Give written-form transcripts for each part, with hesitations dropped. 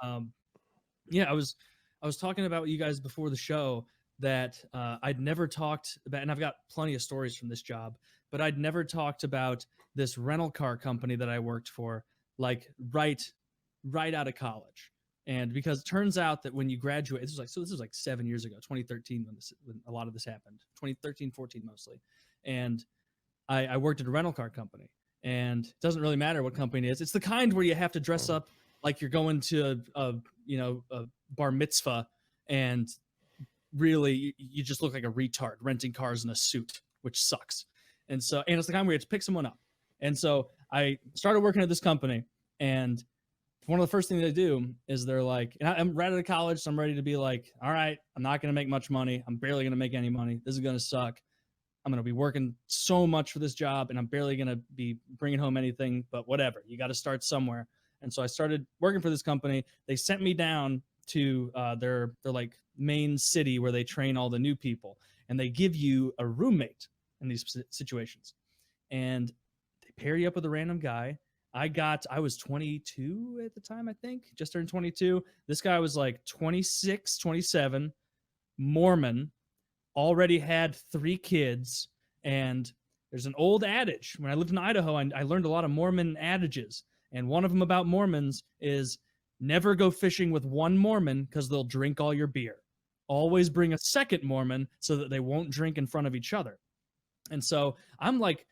Um, yeah, I was talking about you guys before the show that I'd never talked about, and I've got plenty of stories from this job, but I'd never talked about this rental car company that I worked for, like right out of college. And because it turns out that when you graduate, this was like 7 years ago, 2013, when a lot of this happened, 2013, 14 mostly, and I worked at a rental car company, and it doesn't really matter what company it is. It's the kind where you have to dress up like you're going to a bar mitzvah, and really you just look like a retard renting cars in a suit, which sucks. And it's the kind where you have to pick someone up. And so I started working at this company, and one of the first things they do is they're like, and I'm right out of college, so I'm ready to be like, all right, I'm not going to make much money. I'm barely going to make any money. This is going to suck. I'm going to be working so much for this job, and I'm barely going to be bringing home anything, but whatever. You got to start somewhere. And so I started working for this company. They sent me down to their like main city where they train all the new people, and they give you a roommate in these situations. And they pair you up with a random guy. I was 22 at the time, I think, just turned 22. This guy was like 26, 27, Mormon, already had 3 kids. And there's an old adage. When I lived in Idaho, I learned a lot of Mormon adages. And one of them about Mormons is never go fishing with one Mormon because they'll drink all your beer. Always bring a second Mormon so that they won't drink in front of each other. And so I'm like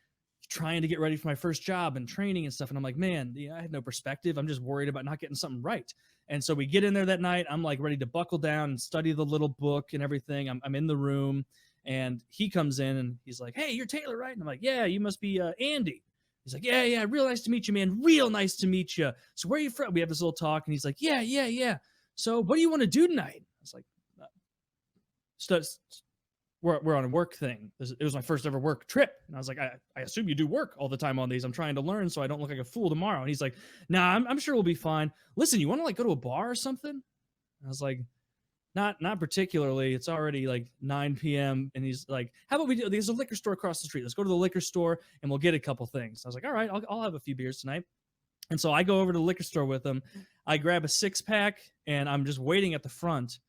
trying to get ready for my first job and training and stuff. And I'm like, man, I had no perspective. I'm just worried about not getting something right. And so we get in there that night. I'm like ready to buckle down and study the little book and everything. I'm in the room, and he comes in and he's like, hey, you're Taylor, right? And I'm like, yeah, you must be Andy. He's like, yeah, real nice to meet you, man. Real nice to meet you. So where are you from? We have this little talk, and he's like, yeah. So what do you want to do tonight? I was like, we're on a work thing. It was my first ever work trip. And I was like, I assume you do work all the time on these. I'm trying to learn so I don't look like a fool tomorrow. And he's like, nah, I'm sure we'll be fine. Listen, you want to like go to a bar or something? And I was like, not particularly. It's already like 9 p.m. And he's like, how about we do, there's a liquor store across the street. Let's go to the liquor store and we'll get a couple things. I was like, all right, I'll have a few beers tonight. And so I go over to the liquor store with him. I grab a 6-pack, and I'm just waiting at the front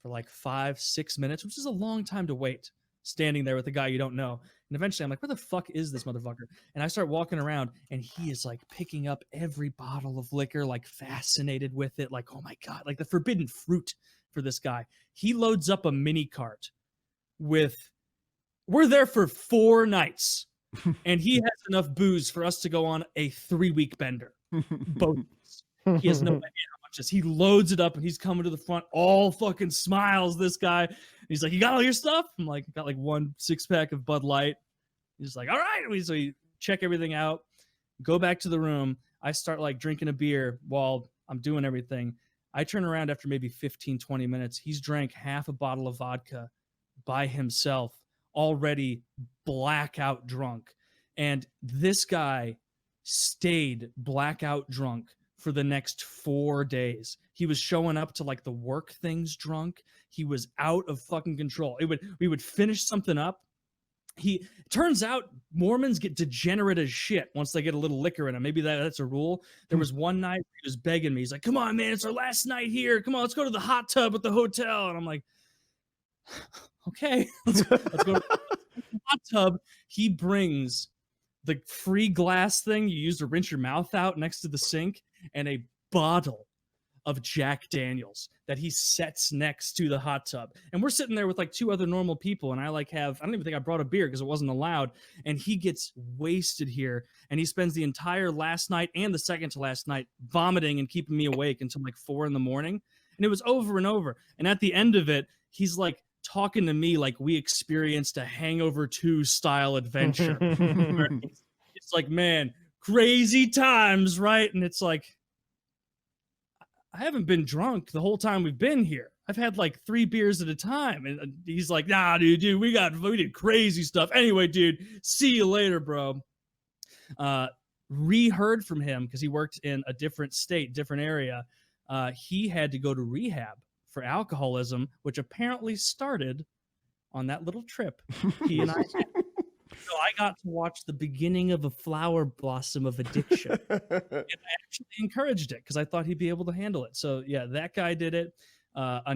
for like 5-6 minutes, which is a long time to wait, standing there with a guy you don't know. And eventually I'm like, where the fuck is this motherfucker? And I start walking around, and he is like picking up every bottle of liquor, like fascinated with it. Like, oh my God, like the forbidden fruit for this guy. He loads up a mini cart with, we're there for 4 nights, and he has enough booze for us to go on a 3-week bender. Both. He has no idea how much this. He loads it up, and he's coming to the front, all fucking smiles, this guy. He's like, you got all your stuff? I'm like, got like 1 6-pack of Bud Light. He's like, all right. So we check everything out, go back to the room. I start like drinking a beer while I'm doing everything. I turn around after maybe 15, 20 minutes. He's drank half a bottle of vodka by himself, already blackout drunk. And this guy stayed blackout drunk for the next 4 days. He was showing up to like the work things drunk. He was out of fucking control. We would finish something up. Turns out Mormons get degenerate as shit once they get a little liquor in them. Maybe that's a rule. There was one night he was begging me. He's like, come on, man, it's our last night here. Come on, let's go to the hot tub at the hotel. And I'm like, okay, let's go to the hot tub. He brings the free glass thing you use to rinse your mouth out next to the sink, and a bottle of Jack Daniels that he sets next to the hot tub. And we're sitting there with like 2 other normal people, and I don't even think I brought a beer because it wasn't allowed. And he gets wasted here, and he spends the entire last night and the second to last night vomiting and keeping me awake until like 4 a.m. And it was over and over. And at the end of it, he's like talking to me like we experienced a Hangover 2 style adventure. It's like, man, crazy times, right? And it's like, I haven't been drunk the whole time we've been here. I've had like 3 beers at a time. And he's like, nah, dude, we did crazy stuff. Anyway, dude, see you later, bro. Reheard from him because he worked in a different state, different area. He had to go to rehab for alcoholism, which apparently started on that little trip he and I had. So I got to watch the beginning of a flower blossom of addiction. And I actually encouraged it because I thought he'd be able to handle it. So yeah, that guy did it. Another